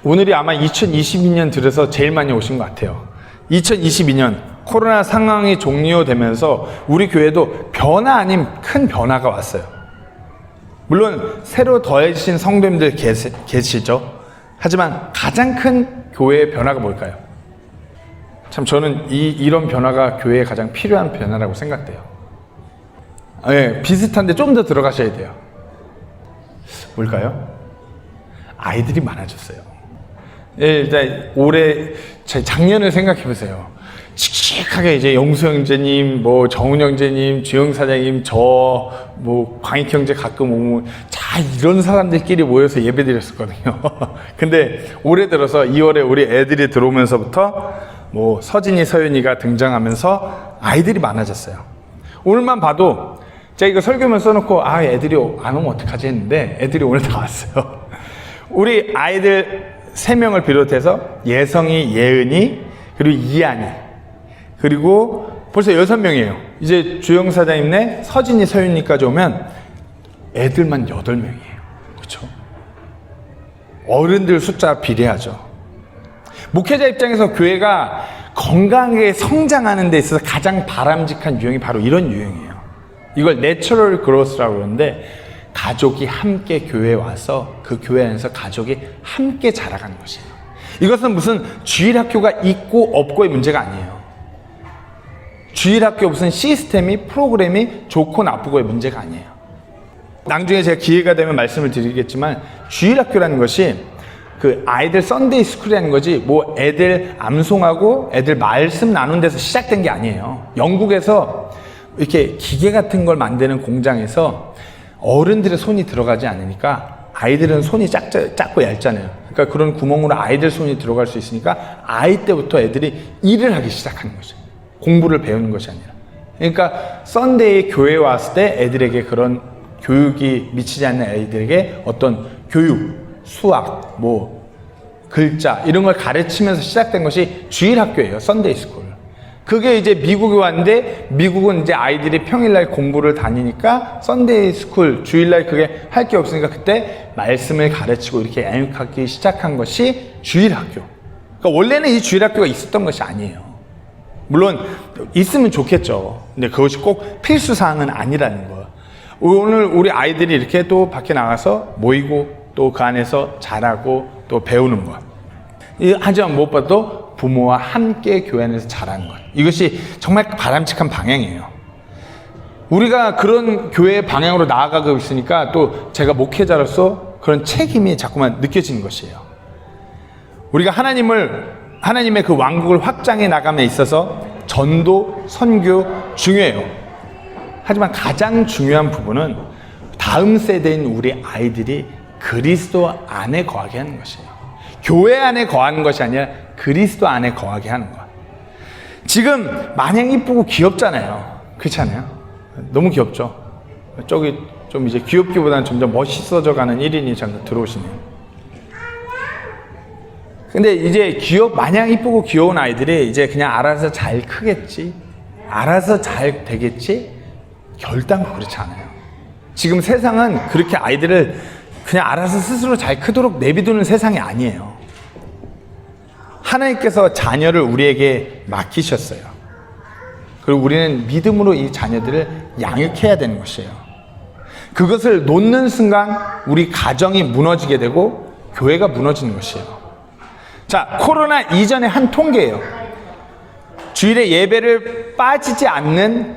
오늘이 아마 2022년 들어서 제일 많이 오신 것 같아요. 2022년 코로나 상황이 종료되면서 우리 교회도 변화 아닌 큰 변화가 왔어요. 물론 새로 더해진 성도님들 계시죠. 하지만 가장 큰 교회의 변화가 뭘까요? 참 저는 이런 변화가 교회에 가장 필요한 변화라고 생각돼요. 네, 비슷한데 좀 더 들어가셔야 돼요. 뭘까요? 아이들이 많아졌어요. 예, 일단 올해 작년을 생각해 보세요. 씩씩하게 이제 영수 형제님, 뭐 정훈 형제님, 주영 사장님, 광익 형제 가끔 오면 이런 사람들끼리 모여서 예배 드렸었거든요. 근데 올해 들어서 2월에 우리 애들이 들어오면서부터 뭐 서진이, 서윤이가 등장하면서 아이들이 많아졌어요. 오늘만 봐도 제가 이거 설교만 써놓고 애들이 안 오면 어떡하지 했는데 애들이 오늘 다 왔어요. 우리 아이들 3명을 비롯해서 예성이, 예은이, 그리고 이한이, 그리고 벌써 6명이에요. 이제 주영 사장님네 서진이, 서윤이까지 오면 애들만 8명이에요. 그렇죠? 어른들 숫자 비례하죠. 목회자 입장에서 교회가 건강하게 성장하는 데 있어서 가장 바람직한 유형이 바로 이런 유형이에요. 이걸 내추럴 그로스라고 그러는데 가족이 함께 교회에 와서 그 교회 안에서 가족이 함께 자라가는 것이에요. 이것은 무슨 주일학교가 있고 없고의 문제가 아니에요. 주일학교 무슨 시스템이 프로그램이 좋고 나쁘고의 문제가 아니에요. 나중에 제가 기회가 되면 말씀을 드리겠지만 주일학교라는 것이 그 아이들 썬데이 스쿨이라는 거지 뭐 애들 암송하고 애들 말씀 나눈 데서 시작된 게 아니에요. 영국에서 이렇게 기계 같은 걸 만드는 공장에서 어른들의 손이 들어가지 않으니까 아이들은 손이 작고 얇잖아요. 그러니까 그런 구멍으로 아이들 손이 들어갈 수 있으니까 아이 때부터 애들이 일을 하기 시작하는 거죠. 공부를 배우는 것이 아니라. 그러니까 썬데이 교회에 왔을 때 애들에게 그런 교육이 미치지 않는 애들에게 어떤 교육, 수학, 뭐 글자 이런 걸 가르치면서 시작된 것이 주일학교예요. 썬데이 스쿨. 그게 이제 미국에 왔는데 미국은 이제 아이들이 평일날 공부를 다니니까 썬데이 스쿨 주일날 그게 할 게 없으니까 그때 말씀을 가르치고 이렇게 양육하기 시작한 것이 주일학교. 그러니까 원래는 이 주일학교가 있었던 것이 아니에요. 물론 있으면 좋겠죠. 근데 그것이 꼭 필수 사항은 아니라는 거예요. 오늘 우리 아이들이 이렇게 또 밖에 나가서 모이고 또 그 안에서 자라고 또 배우는 것. 하지만 무엇보다도 부모와 함께 교회 안에서 자라는 것. 이것이 정말 바람직한 방향이에요. 우리가 그런 교회의 방향으로 나아가고 있으니까 또 제가 목회자로서 그런 책임이 자꾸만 느껴지는 것이에요. 우리가 하나님의 그 왕국을 확장해 나감에 있어서 전도, 선교 중요해요. 하지만 가장 중요한 부분은 다음 세대인 우리 아이들이 그리스도 안에 거하게 하는 것이에요. 교회 안에 거하는 것이 아니라 그리스도 안에 거하게 하는 것. 지금 마냥 이쁘고 귀엽잖아요. 그렇지 않아요? 너무 귀엽죠? 저기 좀 이제 귀엽기보다는 점점 멋있어져 가는 1인이 잠깐 들어오시네요. 근데 이제 마냥 이쁘고 귀여운 아이들이 이제 그냥 알아서 잘 크겠지, 알아서 잘 되겠지, 결단코 그렇지 않아요. 지금 세상은 그렇게 아이들을 그냥 알아서 스스로 잘 크도록 내비두는 세상이 아니에요. 하나님께서 자녀를 우리에게 맡기셨어요. 그리고 우리는 믿음으로 이 자녀들을 양육해야 되는 것이에요. 그것을 놓는 순간 우리 가정이 무너지게 되고 교회가 무너지는 것이에요. 자, 코로나 이전의 한 통계예요. 주일에 예배를 빠지지 않는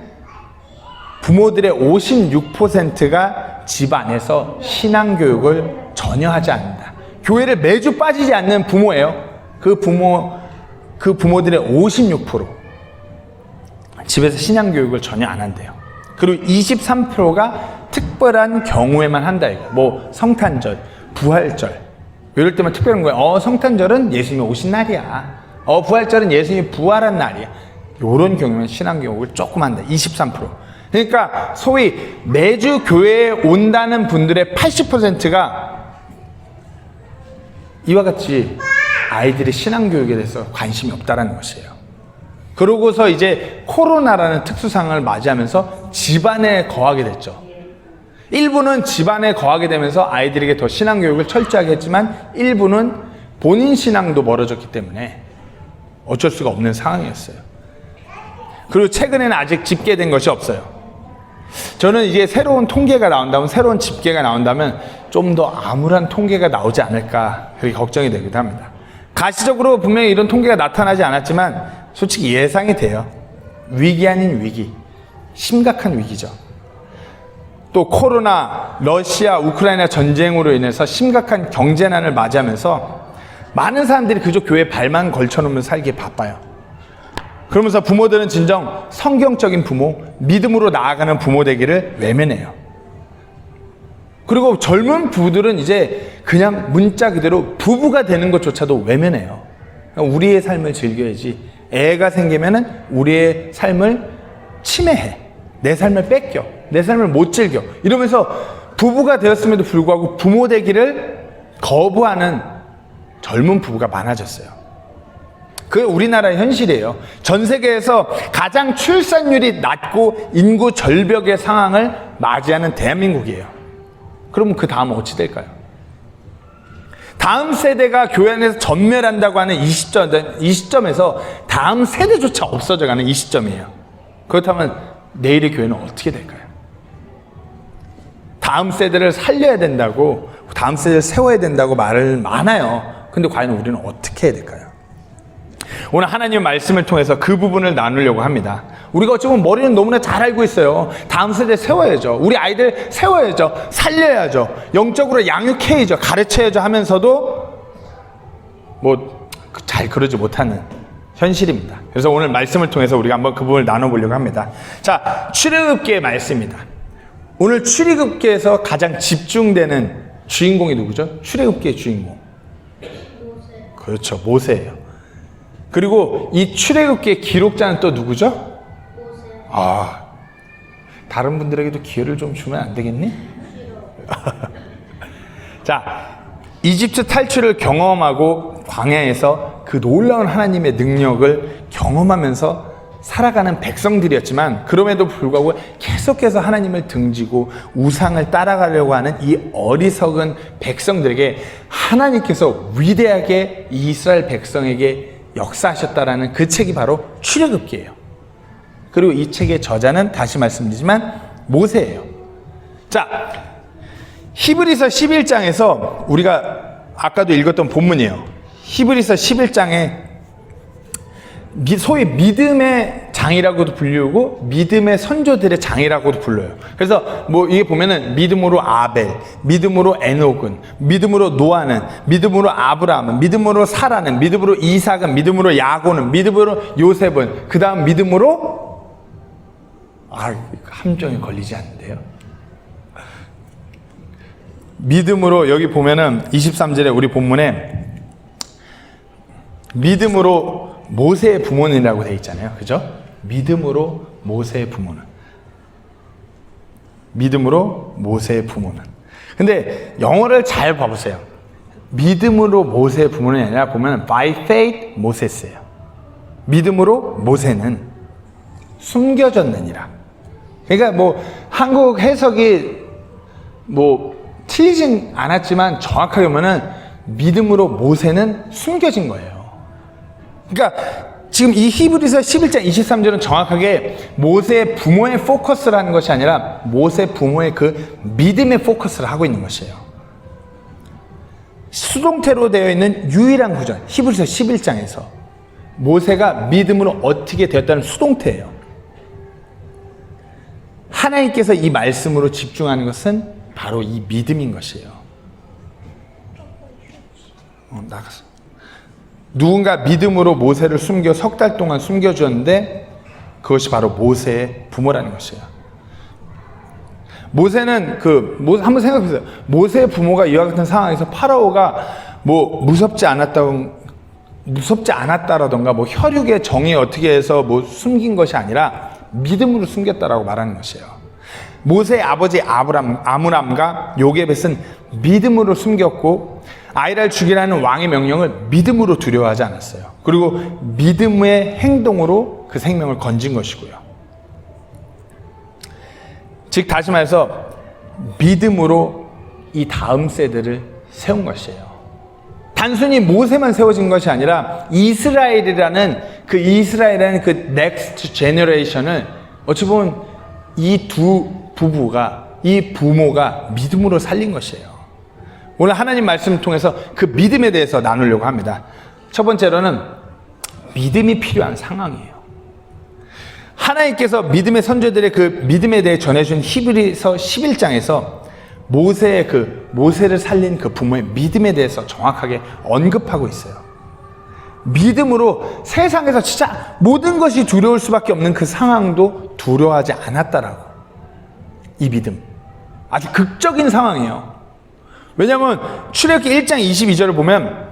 부모들의 56%가 집 안에서 신앙교육을 전혀 하지 않는다. 교회를 매주 빠지지 않는 부모예요. 그 부모들의 56% 집에서 신앙교육을 전혀 안 한대요. 그리고 23%가 특별한 경우에만 한다. 뭐 성탄절, 부활절 이럴 때만 특별한 거예요. 성탄절은 예수님이 오신 날이야. 부활절은 예수님이 부활한 날이야. 이런 경우면 신앙교육을 조금 한다. 23%. 그러니까 소위 매주 교회에 온다는 분들의 80%가 이와 같이 아이들의 신앙교육에 대해서 관심이 없다라는 것이에요. 그러고서 이제 코로나라는 특수상황을 맞이하면서 집안에 거하게 됐죠. 일부는 집안에 거하게 되면서 아이들에게 더 신앙교육을 철저하게 했지만 일부는 본인 신앙도 멀어졌기 때문에 어쩔 수가 없는 상황이었어요. 그리고 최근에는 아직 집계된 것이 없어요. 저는 이게 새로운 통계가 나온다면, 새로운 집계가 나온다면 좀 더 암울한 통계가 나오지 않을까 그렇게 걱정이 되기도 합니다. 가시적으로 분명히 이런 통계가 나타나지 않았지만 솔직히 예상이 돼요. 위기 아닌 위기, 심각한 위기죠. 또 코로나, 러시아, 우크라이나 전쟁으로 인해서 심각한 경제난을 맞이하면서 많은 사람들이 그저 교회에 발만 걸쳐놓으면 살기에 바빠요. 그러면서 부모들은 진정 성경적인 부모, 믿음으로 나아가는 부모 되기를 외면해요. 그리고 젊은 부부들은 이제 그냥 문자 그대로 부부가 되는 것조차도 외면해요. 우리의 삶을 즐겨야지, 애가 생기면은 우리의 삶을 침해해, 내 삶을 뺏겨, 내 삶을 못 즐겨, 이러면서 부부가 되었음에도 불구하고 부모 되기를 거부하는 젊은 부부가 많아졌어요. 그게 우리나라의 현실이에요. 전 세계에서 가장 출산율이 낮고 인구 절벽의 상황을 맞이하는 대한민국이에요. 그러면 그 다음은 어찌 될까요? 다음 세대가 교회 안에서 전멸한다고 하는 이 시점에서 다음 세대조차 없어져가는 이 시점이에요. 그렇다면 내일의 교회는 어떻게 될까요? 다음 세대를 살려야 된다고, 다음 세대를 세워야 된다고 말을 많아요. 근데 과연 우리는 어떻게 해야 될까요? 오늘 하나님의 말씀을 통해서 그 부분을 나누려고 합니다. 우리가 어쩌면 머리는 너무나 잘 알고 있어요. 다음 세대 세워야죠. 우리 아이들 세워야죠. 살려야죠. 영적으로 양육해야죠. 가르쳐야죠 하면서도 잘 그러지 못하는 현실입니다. 그래서 오늘 말씀을 통해서 우리가 한번 그 부분을 나눠보려고 합니다. 자, 출애굽기의 말씀입니다. 오늘 출애굽기에서 가장 집중되는 주인공이 누구죠? 출애굽기의 주인공. 모세. 그렇죠, 모세예요. 그리고 이 출애굽기의 기록자는 또 누구죠? 모세. 다른 분들에게도 기회를 좀 주면 안 되겠니? 자, 이집트 탈출을 경험하고 광야에서 그 놀라운 하나님의 능력을 경험하면서 살아가는 백성들이었지만, 그럼에도 불구하고 계속해서 하나님을 등지고 우상을 따라가려고 하는 이 어리석은 백성들에게 하나님께서 위대하게 이스라엘 백성에게 역사하셨다라는 그 책이 바로 출애굽기예요. 그리고 이 책의 저자는 다시 말씀드리지만 모세예요. 자, 히브리서 11장에서 우리가 아까도 읽었던 본문이에요. 히브리서 11장에 소위 믿음의 장이라고도 불리고 믿음의 선조들의 장이라고도 불러요. 그래서 이게 보면은 믿음으로 아벨, 믿음으로 에녹은, 믿음으로 노아는, 믿음으로 아브라함은, 믿음으로 사라는, 믿음으로 이삭은, 믿음으로 야고는, 믿음으로 요셉은, 그 다음 믿음으로 함정에 걸리지 않는데요. 믿음으로, 여기 보면은 23절에 우리 본문에 믿음으로 모세의 부모님이라고 되어 있잖아요. 그죠? 믿음으로 모세의 부모는. 믿음으로 모세의 부모는. 근데 영어를 잘 봐보세요. 믿음으로 모세의 부모는 아니라 보면 by faith Moses예요. 믿음으로 모세는 숨겨졌느니라. 그러니까 한국 해석이 틀리진 않았지만 정확하게 보면은 믿음으로 모세는 숨겨진 거예요. 그러니까 지금 이 히브리서 11장 23절은 정확하게 모세의 부모의 포커스라는 것이 아니라 모세 부모의 그 믿음의 포커스를 하고 있는 것이에요. 수동태로 되어 있는 유일한 구절, 히브리서 11장에서 모세가 믿음으로 어떻게 되었다는 수동태예요. 하나님께서 이 말씀으로 집중하는 것은 바로 이 믿음인 것이에요. 나갔어. 누군가 믿음으로 모세를 숨겨 석 달 동안 숨겨주었는데 그것이 바로 모세의 부모라는 것이에요. 모세는 한번 생각해보세요. 모세의 부모가 이와 같은 상황에서 파라오가 무섭지 않았다라던가 혈육의 정이 어떻게 해서 숨긴 것이 아니라 믿음으로 숨겼다라고 말하는 것이에요. 모세의 아버지 아므람과 요게벳은 믿음으로 숨겼고 아이를 죽이라는 왕의 명령을 믿음으로 두려워하지 않았어요. 그리고 믿음의 행동으로 그 생명을 건진 것이고요. 즉 다시 말해서 믿음으로 이 다음 세대를 세운 것이에요. 단순히 모세만 세워진 것이 아니라 이스라엘이라는 그 넥스트 제너레이션을 어찌 보면 이 두 부부가, 이 부모가 믿음으로 살린 것이에요. 오늘 하나님 말씀을 통해서 그 믿음에 대해서 나누려고 합니다. 첫 번째로는 믿음이 필요한 상황이에요. 하나님께서 믿음의 선조들의 그 믿음에 대해 전해준 히브리서 11장에서 모세를 살린 그 부모의 믿음에 대해서 정확하게 언급하고 있어요. 믿음으로 세상에서 진짜 모든 것이 두려울 수밖에 없는 그 상황도 두려워하지 않았다라고. 이 믿음. 아주 극적인 상황이에요. 왜냐하면 출애굽기 1장 22절을 보면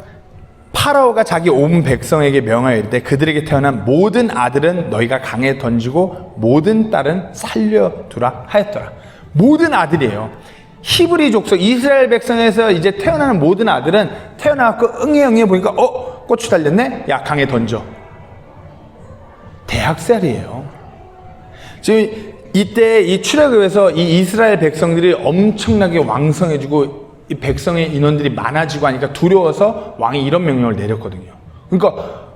파라오가 자기 온 백성에게 명하여 이르되 그들에게 태어난 모든 아들은 너희가 강에 던지고 모든 딸은 살려두라 하였더라. 모든 아들이에요. 히브리 족속 이스라엘 백성에서 이제 태어나는 모든 아들은 태어나고 응애 보니까 고추 달렸네? 야, 강에 던져. 대학살이에요. 지금 이때 이 출애굽에서 이 이스라엘 백성들이 엄청나게 왕성해지고 이 백성의 인원들이 많아지고 하니까 두려워서 왕이 이런 명령을 내렸거든요. 그러니까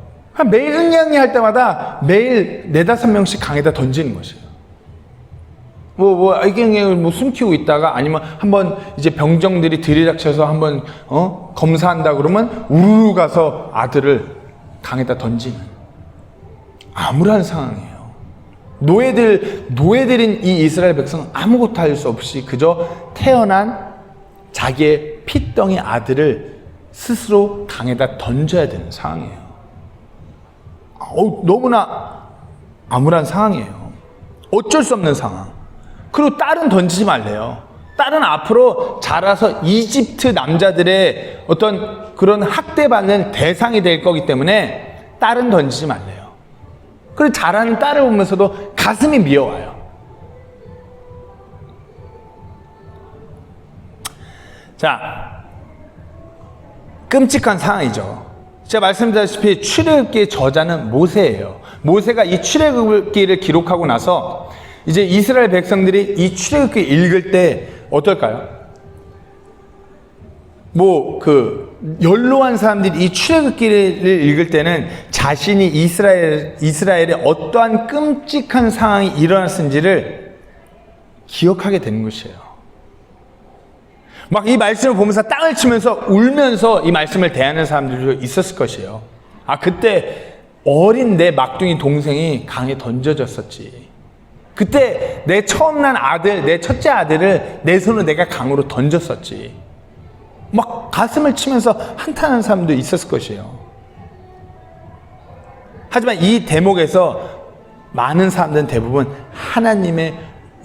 매일 응애응애 할 때마다 매일 4-5명씩 강에다 던지는 것이에요. 이게 숨기고 있다가 아니면 한번 이제 병정들이 들이닥쳐서 한번 검사한다 그러면 우르르 가서 아들을 강에다 던지는 암울한 상황이에요. 노예들인 이 이스라엘 백성은 아무것도 할 수 없이 그저 태어난 자기의 핏덩이 아들을 스스로 강에다 던져야 되는 상황이에요. 너무나 암울한 상황이에요. 어쩔 수 없는 상황. 그리고 딸은 던지지 말래요. 딸은 앞으로 자라서 이집트 남자들의 어떤 그런 학대받는 대상이 될 거기 때문에 딸은 던지지 말래요. 그리고 자라는 딸을 보면서도 가슴이 미어와요. 자, 끔찍한 상황이죠. 제가 말씀드렸다시피 출애굽기의 저자는 모세예요. 모세가 이 출애굽기를 기록하고 나서 이제 이스라엘 백성들이 이 출애굽기 읽을 때 어떨까요? 연로한 사람들이 이 출애굽기를 읽을 때는 자신이 이스라엘에 어떠한 끔찍한 상황이 일어났는지를 기억하게 되는 것이에요. 막 이 말씀을 보면서 땅을 치면서 울면서 이 말씀을 대하는 사람들도 있었을 것이에요. 그때 어린 내 막둥이 동생이 강에 던져졌었지. 그때 내 처음 난 아들, 내 첫째 아들을 내 손으로 내가 강으로 던졌었지. 막 가슴을 치면서 한탄하는 사람도 있었을 것이에요. 하지만 이 대목에서 많은 사람들은 대부분 하나님의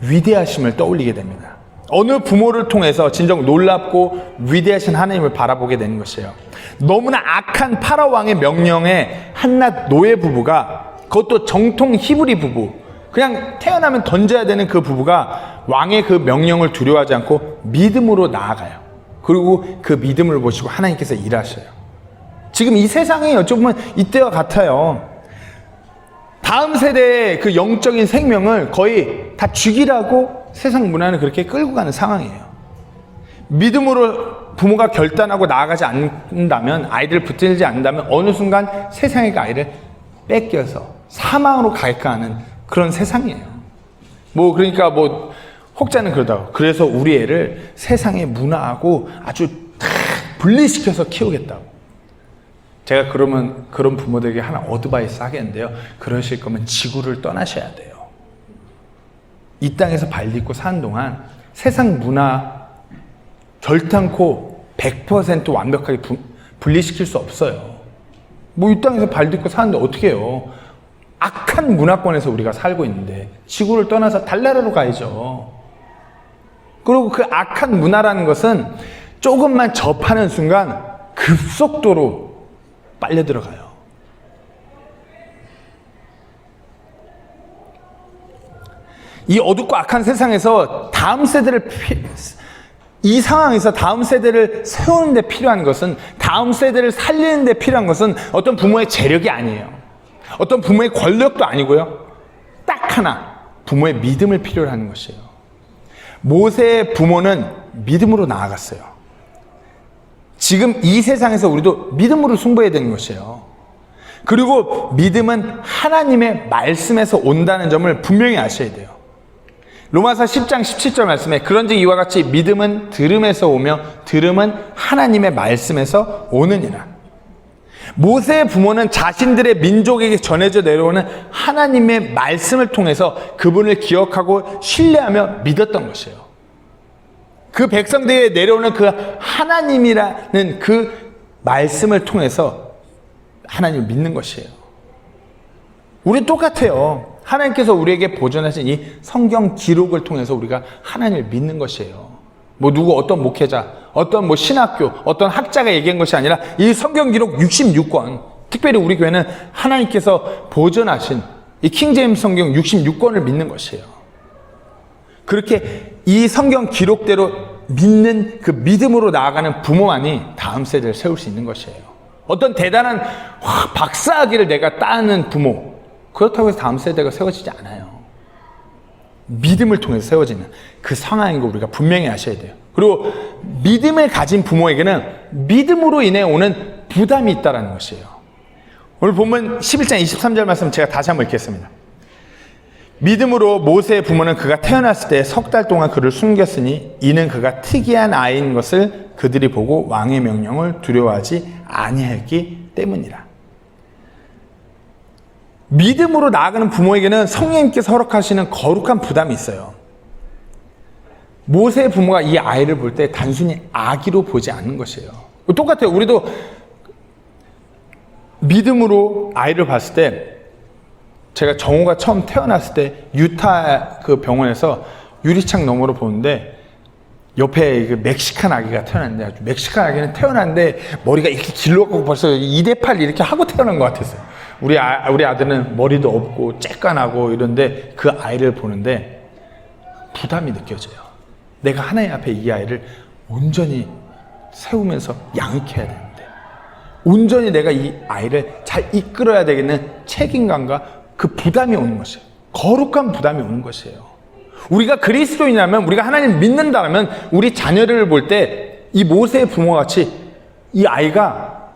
위대하심을 떠올리게 됩니다. 어느 부모를 통해서 진정 놀랍고 위대하신 하나님을 바라보게 되는 것이에요. 너무나 악한 파라오 왕의 명령에 한낱 노예 부부가, 그것도 정통 히브리 부부, 그냥 태어나면 던져야 되는 그 부부가 왕의 그 명령을 두려워하지 않고 믿음으로 나아가요. 그리고 그 믿음을 보시고 하나님께서 일하셔요. 지금 이 세상이 어쩌면 이때와 같아요. 다음 세대의 그 영적인 생명을 거의 다 죽이라고 세상 문화는 그렇게 끌고 가는 상황이에요. 믿음으로 부모가 결단하고 나아가지 않는다면, 아이들을 붙들지 않는다면 어느 순간 세상의 그 아이를 뺏겨서 사망으로 가게하는 그런 세상이에요. 그러니까 혹자는 그러다고, 그래서 우리 애를 세상의 문화하고 아주 분리시켜서 키우겠다고. 제가 그러면 그런 부모들에게 하나 어드바이스 하겠는데요. 그러실 거면 지구를 떠나셔야 돼요. 이 땅에서 발 딛고 사는 동안 세상 문화 결탄코 100% 완벽하게 분리시킬 수 없어요. 이 땅에서 발 딛고 사는데 어떻게 해요? 악한 문화권에서 우리가 살고 있는데 지구를 떠나서 달나라로 가야죠. 그리고 그 악한 문화라는 것은 조금만 접하는 순간 급속도로 빨려 들어가요. 이 어둡고 악한 세상에서 이 상황에서 다음 세대를 세우는 데 필요한 것은, 다음 세대를 살리는 데 필요한 것은 어떤 부모의 재력이 아니에요. 어떤 부모의 권력도 아니고요. 딱 하나, 부모의 믿음을 필요로 하는 것이에요. 모세의 부모는 믿음으로 나아갔어요. 지금 이 세상에서 우리도 믿음으로 승부해야 되는 것이에요. 그리고 믿음은 하나님의 말씀에서 온다는 점을 분명히 아셔야 돼요. 로마서 10장 17절 말씀에 그런즉 이와 같이 믿음은 들음에서 오며 들음은 하나님의 말씀에서 오느니라. 모세의 부모는 자신들의 민족에게 전해져 내려오는 하나님의 말씀을 통해서 그분을 기억하고 신뢰하며 믿었던 것이에요. 그 백성들에게 내려오는 그 하나님이라는 그 말씀을 통해서 하나님을 믿는 것이에요. 우리 똑같아요. 하나님께서 우리에게 보존하신 이 성경 기록을 통해서 우리가 하나님을 믿는 것이에요. 뭐 누구 어떤 목회자, 어떤 뭐 신학교, 어떤 학자가 얘기한 것이 아니라 이 성경 기록 66권, 특별히 우리 교회는 하나님께서 보존하신 이 킹제임스 성경 66권을 믿는 것이에요. 그렇게 이 성경 기록대로 믿는 그 믿음으로 나아가는 부모만이 다음 세대를 세울 수 있는 것이에요. 어떤 대단한 박사학위를 내가 따는 부모, 그렇다고 해서 다음 세대가 세워지지 않아요. 믿음을 통해서 세워지는 그 상황인 거 우리가 분명히 아셔야 돼요. 그리고 믿음을 가진 부모에게는 믿음으로 인해 오는 부담이 있다는 것이에요. 오늘 본문 11장 23절 말씀 제가 다시 한번 읽겠습니다. 믿음으로 모세의 부모는 그가 태어났을 때 석 달 동안 그를 숨겼으니 이는 그가 특이한 아이인 것을 그들이 보고 왕의 명령을 두려워하지 아니했기 때문이라. 믿음으로 나아가는 부모에게는 성령님께서 허락하시는 거룩한 부담이 있어요. 모세의 부모가 이 아이를 볼 때 단순히 아기로 보지 않는 것이에요. 똑같아요. 우리도 믿음으로 아이를 봤을 때, 제가 정호가 처음 태어났을 때 유타 그 병원에서 유리창 너머로 보는데 옆에 그 멕시칸 아기가 태어났는데, 아주 멕시칸 아기는 태어났는데 머리가 이렇게 길러갖고 벌써 2대8 이렇게 하고 태어난 것 같았어요. 우리 아들은 머리도 없고 쬐깐하고 이런데 그 아이를 보는데 부담이 느껴져요. 내가 하나님 앞에 이 아이를 온전히 세우면서 양육해야 되는데, 온전히 내가 이 아이를 잘 이끌어야 되겠는 책임감과 그 부담이 오는 것이에요. 거룩한 부담이 오는 것이에요. 우리가 그리스도인이라면, 우리가 하나님 믿는다면 우리 자녀를 볼 때 이 모세의 부모와 같이 이 아이가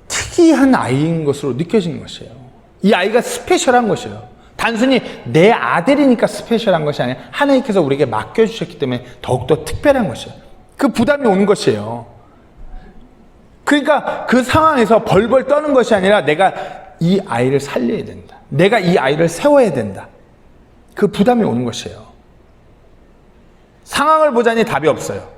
특이한 아이인 것으로 느껴지는 것이에요. 이 아이가 스페셜한 것이에요. 단순히 내 아들이니까 스페셜한 것이 아니라 하나님께서 우리에게 맡겨주셨기 때문에 더욱더 특별한 것이에요. 그 부담이 오는 것이에요. 그러니까 그 상황에서 벌벌 떠는 것이 아니라 내가 이 아이를 살려야 된다. 내가 이 아이를 세워야 된다. 그 부담이 오는 것이에요. 상황을 보자니 답이 없어요.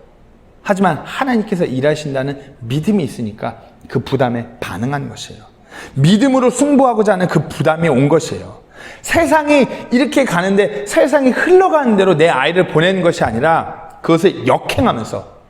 하지만 하나님께서 일하신다는 믿음이 있으니까 그 부담에 반응한 것이에요. 믿음으로 승부하고자 하는 그 부담이 온 것이에요. 세상이 이렇게 가는데 세상이 흘러가는 대로 내 아이를 보내는 것이 아니라 그것을 역행하면서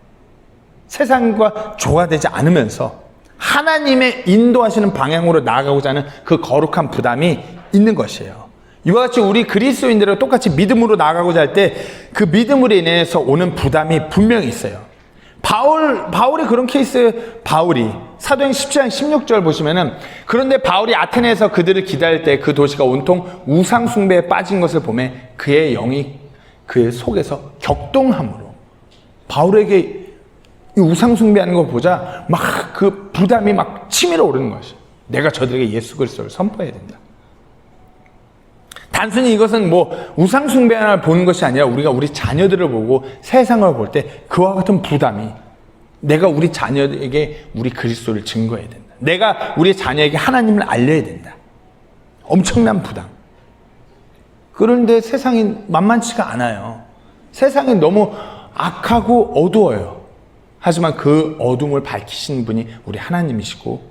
세상과 조화되지 않으면서 하나님의 인도하시는 방향으로 나아가고자 하는 그 거룩한 부담이 있는 것이에요. 이와 같이 우리 그리스도인들은 똑같이 믿음으로 나아가고자 할 때 그 믿음으로 인해서 오는 부담이 분명히 있어요. 바울이 그런 케이스, 바울이 사도행 10장 16절 보시면은, 그런데 바울이 아테네에서 그들을 기다릴 때 그 도시가 온통 우상 숭배에 빠진 것을 보매 그의 영이 그의 속에서 격동함으로, 바울에게 이 우상 숭배하는 거 보자 막 그 부담이 막 치밀어 오르는 것이에요. 내가 저들에게 예수 그리스도를 선포해야 된다. 단순히 이것은 뭐 우상 숭배를 보는 것이 아니라 우리가 우리 자녀들을 보고 세상을 볼 때 그와 같은 부담이, 내가 우리 자녀에게 우리 그리스도를 증거해야 된다. 내가 우리 자녀에게 하나님을 알려야 된다. 엄청난 부담. 그런데 세상이 만만치가 않아요. 세상이 너무 악하고 어두워요. 하지만 그 어둠을 밝히시는 분이 우리 하나님이시고,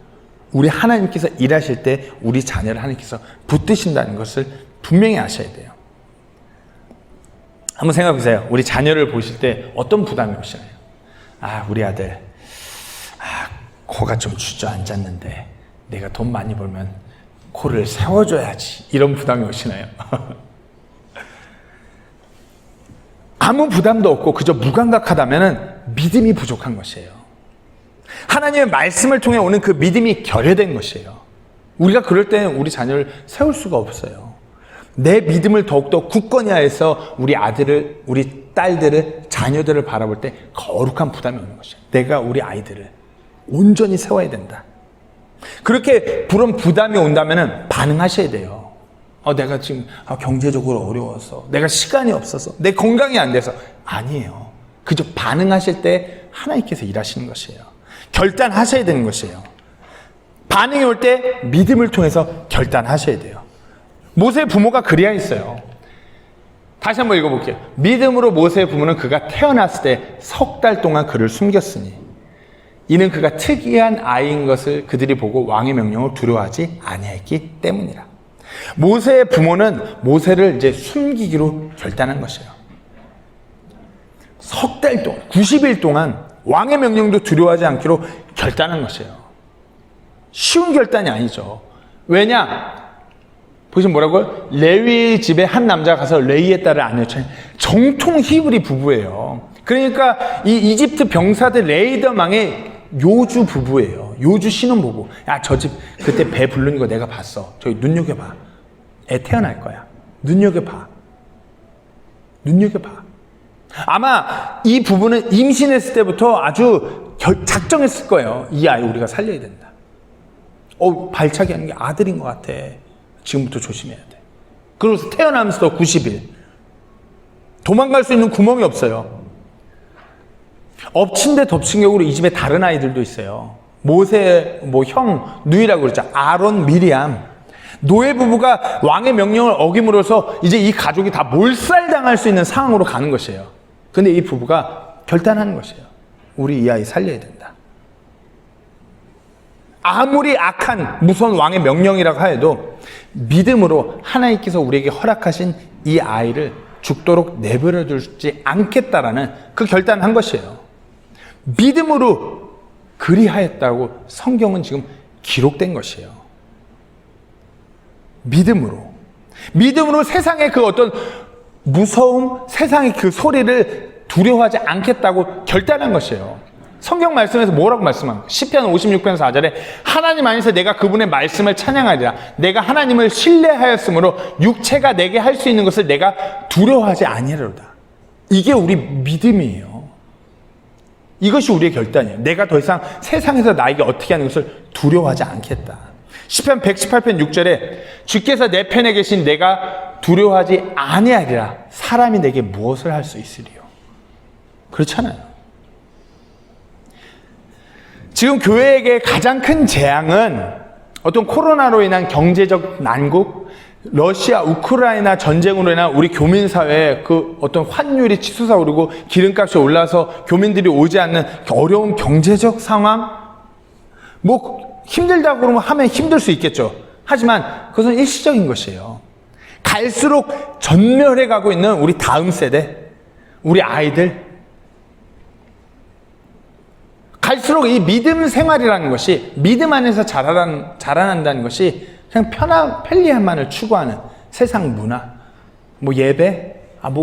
우리 하나님께서 일하실 때 우리 자녀를 하나님께서 붙드신다는 것을 분명히 아셔야 돼요. 한번 생각해 보세요. 우리 자녀를 보실 때 어떤 부담이 오시나요? 아, 우리 아들, 코가 좀 주저앉았는데 내가 돈 많이 벌면 코를 세워줘야지. 이런 부담이 오시나요? 아무 부담도 없고 그저 무감각하다면 믿음이 부족한 것이에요. 하나님의 말씀을 통해 오는 그 믿음이 결여된 것이에요. 우리가 그럴 때는 우리 자녀를 세울 수가 없어요. 내 믿음을 더욱더 굳건히 하여서 우리 아들을, 우리 딸들을, 자녀들을 바라볼 때 거룩한 부담이 오는 것이에요. 내가 우리 아이들을 온전히 세워야 된다. 그렇게 그런 부담이 온다면 반응하셔야 돼요. 내가 지금 경제적으로 어려워서, 내가 시간이 없어서, 내 건강이 안 돼서. 아니에요. 그저 반응하실 때 하나님께서 일하시는 것이에요. 결단하셔야 되는 것이에요. 반응이 올 때 믿음을 통해서 결단하셔야 돼요. 모세의 부모가 그리하 했어요. 다시 한번 읽어볼게요. 믿음으로 모세의 부모는 그가 태어났을 때 3달 동안 그를 숨겼으니 이는 그가 특이한 아이인 것을 그들이 보고 왕의 명령을 두려워하지 아니했기 때문이라. 모세의 부모는 모세를 이제 숨기기로 결단한 것이에요. 3달 동안, 90일 동안 왕의 명령도 두려워하지 않기로 결단한 것이에요. 쉬운 결단이 아니죠. 왜냐? 보시면 뭐라고요? 레위 집에 한 남자가 가서 레위의 딸을 아내였잖아요. 정통 히브리 부부예요. 그러니까 이 이집트 병사들 레이더망의 요주 부부예요. 요주 신혼부부. 야, 저 집 그때 배 부르는 거 내가 봤어. 저기 눈여겨봐. 애 태어날 거야. 눈여겨봐. 눈여겨봐. 아마 이 부부는 임신했을 때부터 아주 작정했을 거예요. 이 아이 우리가 살려야 된다. 발차기 하는 게 아들인 것 같아. 지금부터 조심해야 돼. 그래서 태어나면서도 90일. 도망갈 수 있는 구멍이 없어요. 엎친 데 덮친 격으로 이 집에 다른 아이들도 있어요. 모세, 형, 누이라고 그랬죠. 아론, 미리암. 노예 부부가 왕의 명령을 어김으로써 이제 이 가족이 다 몰살당할 수 있는 상황으로 가는 것이에요. 근데 이 부부가 결단하는 것이에요. 우리 이 아이 살려야 된다. 아무리 악한 무서운 왕의 명령이라고 하여도 믿음으로 하나님께서 우리에게 허락하신 이 아이를 죽도록 내버려 두지 않겠다라는 그 결단을 한 것이에요. 믿음으로 그리하였다고 성경은 지금 기록된 것이에요. 믿음으로 세상의 그 어떤 무서움, 세상의 그 소리를 두려워하지 않겠다고 결단한 것이에요. 성경 말씀에서 뭐라고 말씀합니까? 시편 56편 4절에 하나님 안에서 내가 그분의 말씀을 찬양하리라. 내가 하나님을 신뢰하였으므로 육체가 내게 할 수 있는 것을 내가 두려워하지 아니하리로다. 이게 우리 믿음이에요. 이것이 우리의 결단이에요. 내가 더 이상 세상에서 나에게 어떻게 하는 것을 두려워하지 않겠다. 시편 118편 6절에 주께서 내 편에 계신 내가 두려워하지 아니하리라. 사람이 내게 무엇을 할 수 있으리요? 그렇잖아요. 지금 교회에게 가장 큰 재앙은 어떤 코로나로 인한 경제적 난국, 러시아, 우크라이나 전쟁으로 인한 우리 교민사회의 그 어떤 환율이 치솟아 오르고 기름값이 올라서 교민들이 오지 않는 어려운 경제적 상황, 힘들다고 그러면 하면 힘들 수 있겠죠. 하지만 그것은 일시적인 것이에요. 갈수록 전멸해 가고 있는 우리 다음 세대, 우리 아이들, 갈수록 이 믿음 생활이라는 것이, 믿음 안에서 자라난다는 것이 그냥 편리함만을 추구하는 세상 문화, 예배,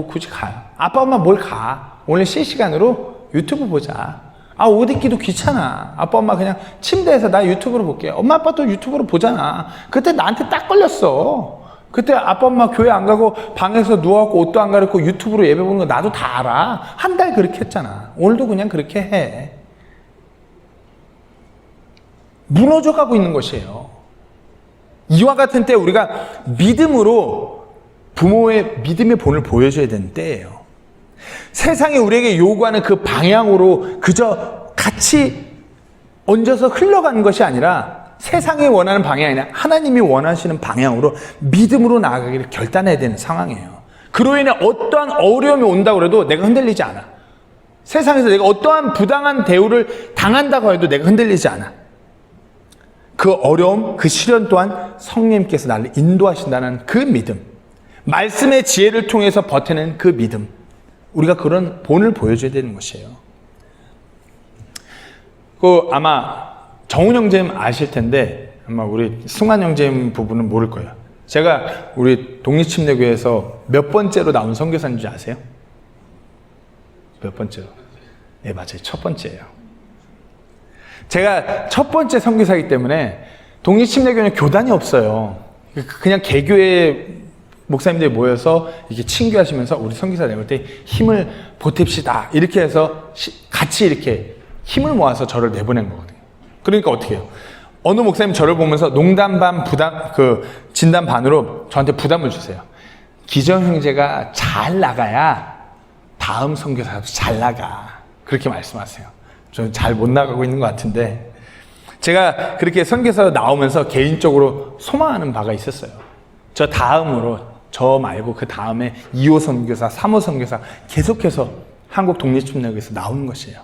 굳이 가요. 아빠 엄마 뭘 가? 오늘 실시간으로 유튜브 보자. 옷 입기도 귀찮아. 아빠 엄마 그냥 침대에서 나 유튜브로 볼게. 엄마 아빠도 유튜브로 보잖아. 그때 나한테 딱 걸렸어. 그때 아빠 엄마 교회 안 가고 방에서 누워갖고 옷도 안 가리고 유튜브로 예배 보는 거 나도 다 알아. 한 달 그렇게 했잖아. 오늘도 그냥 그렇게 해. 무너져 가고 있는 것이에요. 이와 같은 때 우리가 믿음으로 부모의 믿음의 본을 보여줘야 되는 때예요. 세상이 우리에게 요구하는 그 방향으로 그저 같이 얹어서 흘러가는 것이 아니라 세상이 원하는 방향이 아니라 하나님이 원하시는 방향으로 믿음으로 나아가기를 결단해야 되는 상황이에요. 그로 인해 어떠한 어려움이 온다고 해도 내가 흔들리지 않아. 세상에서 내가 어떠한 부당한 대우를 당한다고 해도 내가 흔들리지 않아. 그 어려움, 그 시련 또한 성령님께서 나를 인도하신다는 그 믿음, 말씀의 지혜를 통해서 버티는 그 믿음, 우리가 그런 본을 보여줘야 되는 것이에요. 아마 정훈 형제님 아실 텐데 아마 우리 승환 형제님 부부는 모를 거예요. 제가 우리 독립침례교회에서 몇 번째로 나온 선교사인지 아세요? 몇 번째로? 네, 맞아요. 첫 번째예요. 제가 첫 번째 선교사이기 때문에 독립침례교회는 교단이 없어요. 그냥 개교회 목사님들이 모여서 이렇게 친교하시면서 우리 선교사 내볼 때 힘을 보탭시다. 이렇게 해서 같이 이렇게 힘을 모아서 저를 내보낸 거거든요. 그러니까 어떻게 해요? 어느 목사님 저를 보면서 농담 반 부담, 진담 반으로 저한테 부담을 주세요. 기정 형제가 잘 나가야 다음 선교사도 잘 나가. 그렇게 말씀하세요. 저는 잘 못 나가고 있는 것 같은데, 제가 그렇게 선교사 나오면서 개인적으로 소망하는 바가 있었어요. 저 다음으로, 저 말고 그 다음에 2호 선교사, 3호 선교사 계속해서 한국 독립침략에서 나오는 것이에요.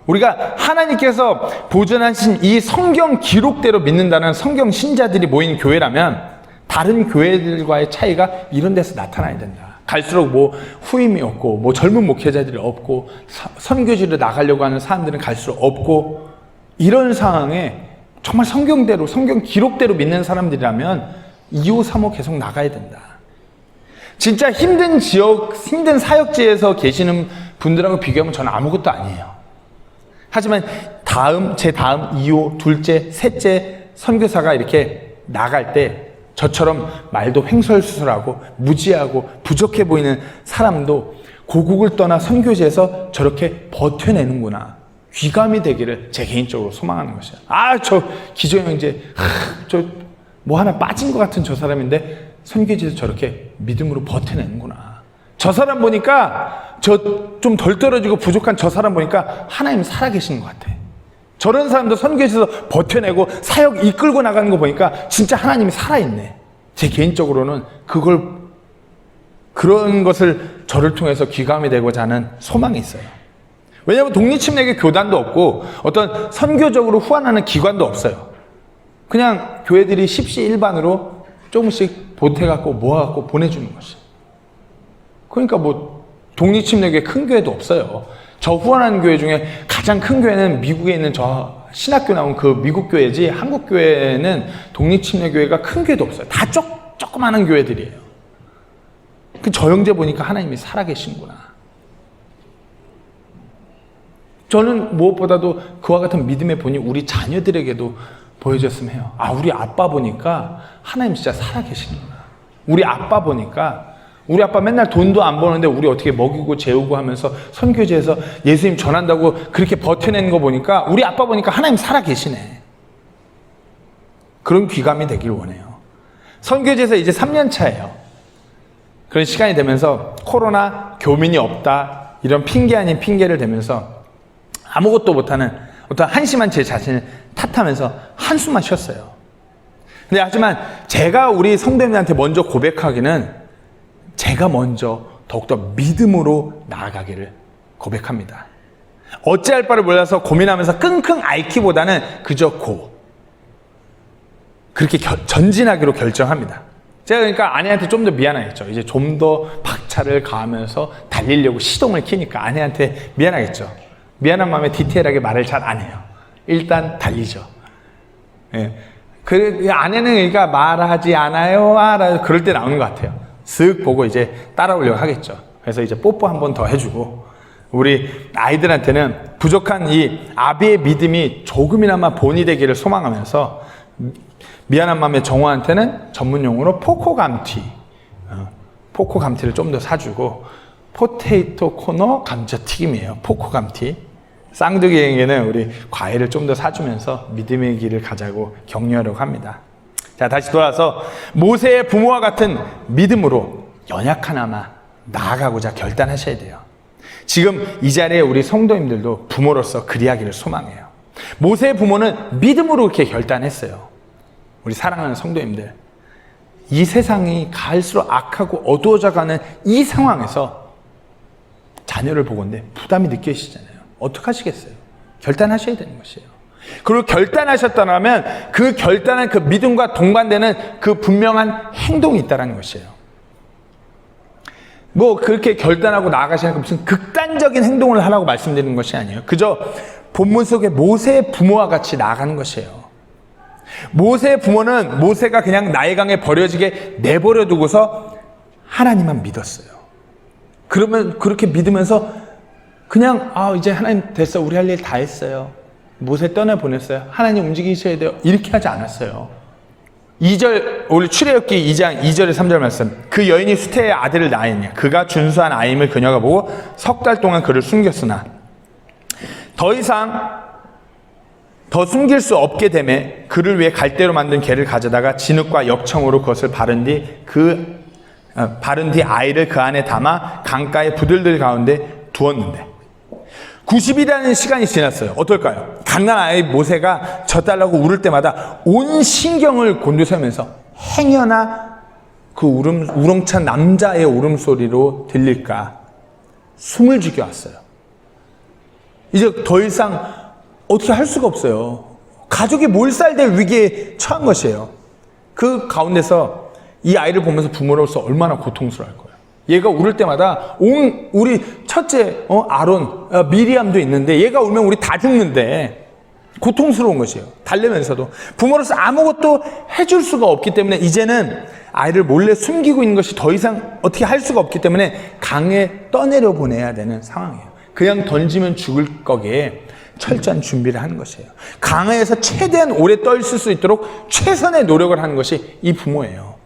우리가 하나님께서 보존하신 이 성경 기록대로 믿는다는 성경 신자들이 모인 교회라면 다른 교회들과의 차이가 이런 데서 나타나야 된다. 갈수록 뭐 후임이 없고, 뭐 젊은 목회자들이 없고, 선교지로 나가려고 하는 사람들은 갈수록 없고, 이런 상황에 정말 성경대로, 성경 기록대로 믿는 사람들이라면 2호, 3호 계속 나가야 된다. 진짜 힘든 지역, 힘든 사역지에서 계시는 분들하고 비교하면 저는 아무것도 아니에요. 하지만 제 다음 2호, 둘째, 셋째 선교사가 이렇게 나갈 때 저처럼 말도 횡설수설하고 무지하고 부족해 보이는 사람도 고국을 떠나 선교지에서 저렇게 버텨내는구나. 귀감이 되기를 제 개인적으로 소망하는 것이에요. 저 기정 형제, 저 뭐 하나 빠진 것 같은 저 사람인데 선교지에서 저렇게 믿음으로 버텨내는구나. 저 사람 보니까, 저 좀 덜 떨어지고 부족한 저 사람 보니까 하나님 살아계시는 것 같아. 저런 사람도 선교지에서 버텨내고 사역 이끌고 나가는 거 보니까 진짜 하나님이 살아있네. 제 개인적으로는 그런 것을 저를 통해서 귀감이 되고자 하는 소망이 있어요. 왜냐하면 독립침략의 교단도 없고 어떤 선교적으로 후원하는 기관도 없어요. 그냥 교회들이 십시일반으로 조금씩 보태갖고 모아갖고 보내주는 것이에요. 그러니까 뭐 독립침략의 큰 교회도 없어요. 저 후원하는 교회 중에 가장 큰 교회는 미국에 있는 저 신학교 나온 그 미국 교회지, 한국 교회는 독립침략 교회가 큰 교회도 없어요. 다 조그마한 교회들이에요. 저 형제 보니까 하나님이 살아계신구나. 저는 무엇보다도 그와 같은 믿음의 본이 우리 자녀들에게도 보여줬으면 해요. 우리 아빠 보니까 하나님 진짜 살아계시는구나. 우리 아빠 보니까, 우리 아빠 맨날 돈도 안 버는데 우리 어떻게 먹이고 재우고 하면서 선교지에서 예수님 전한다고 그렇게 버텨내는 거 보니까 우리 아빠 보니까 하나님 살아계시네. 그런 귀감이 되길 원해요. 선교지에서 이제 3년 차예요. 그런 시간이 되면서 코로나, 교민이 없다, 이런 핑계 아닌 핑계를 대면서 아무것도 못하는 어떤 한심한 제 자신을 탓하면서 한숨만 쉬었어요. 근데 하지만 제가 우리 성도님들한테 먼저 고백하기는 제가 먼저 더욱더 믿음으로 나아가기를 고백합니다. 어찌할 바를 몰라서 고민하면서 끙끙 앓기보다는 그저 그렇게 전진하기로 결정합니다. 제가 그러니까 아내한테 좀 더 미안하겠죠. 이제 좀 더 박차를 가하면서 달리려고 시동을 키니까 아내한테 미안하겠죠. 미안한 마음에 디테일하게 말을 잘 안 해요. 일단 달리죠. 예. 아내는 그러니까 말하지 않아요, 그럴 때 나오는 것 같아요. 쓱 보고 이제 따라오려고 하겠죠. 그래서 이제 뽀뽀 한 번 더 해주고, 우리 아이들한테는 부족한 이 아비의 믿음이 조금이나마 본이 되기를 소망하면서, 미안한 마음의 정호한테는 전문용어로 포코감튀, 포코감튀를 좀 더 사주고, 포테이토 코너 감자튀김이에요. 포코감튀. 쌍둥이에게는 우리 과일을 좀 더 사주면서 믿음의 길을 가자고 격려하려고 합니다. 자, 다시 돌아와서 모세의 부모와 같은 믿음으로 연약하나마 나아가고자 결단하셔야 돼요. 지금 이 자리에 우리 성도님들도 부모로서 그리하기를 소망해요. 모세의 부모는 믿음으로 그렇게 결단했어요. 우리 사랑하는 성도님들, 이 세상이 갈수록 악하고 어두워져가는 이 상황에서 자녀를 보건대 부담이 느껴지잖아요. 어떡하시겠어요? 결단하셔야 되는 것이에요. 그리고 결단하셨다면 그 결단한 그 믿음과 동반되는 그 분명한 행동이 있다는 것이에요. 뭐 그렇게 결단하고 나아가시는 무슨 극단적인 행동을 하라고 말씀드리는 것이 아니에요. 그저 본문 속에 모세의 부모와 같이 나아가는 것이에요. 모세의 부모는 모세가 그냥 나일강에 버려지게 내버려 두고서 하나님만 믿었어요. 그러면 그렇게 믿으면서 그냥 이제 하나님 됐어, 우리 할 일 다 했어요, 모세 떠내보냈어요, 하나님 움직이셔야 돼요, 이렇게 하지 않았어요. 2절, 우리 출애굽기 2장 2절에 3절 말씀. 그 여인이 수태의 아들을 낳았냐. 그가 준수한 아임을 그녀가 보고 석 달 동안 그를 숨겼으나 더 이상 더 숨길 수 없게 되매 그를 위해 갈대로 만든 개를 가져다가 진흙과 역청으로 그것을 바른 뒤 아이를 그 안에 담아 강가의 부들들 가운데 두었는데 90일이라는 시간이 지났어요. 어떨까요? 갓난 아이 모세가 져달라고 울을 때마다 온 신경을 곤두세우면서 행여나 그 우렁찬 남자의 울음소리로 들릴까 숨을 죽여왔어요. 이제 더 이상 어떻게 할 수가 없어요. 가족이 몰살될 위기에 처한 것이에요. 그 가운데서 이 아이를 보면서 부모로서 얼마나 고통스러울 거예요. 얘가 울을 때마다 우리 첫째 아론, 미리암도 있는데 얘가 울면 우리 다 죽는데 고통스러운 것이에요. 달래면서도 부모로서 아무것도 해줄 수가 없기 때문에 이제는 아이를 몰래 숨기고 있는 것이 더 이상 어떻게 할 수가 없기 때문에 강에 떠내려 보내야 되는 상황이에요. 그냥 던지면 죽을 거기에 철저한 준비를 하는 것이에요. 강에서 최대한 오래 떠 있을 수 있도록 최선의 노력을 하는 것이 이 부모예요.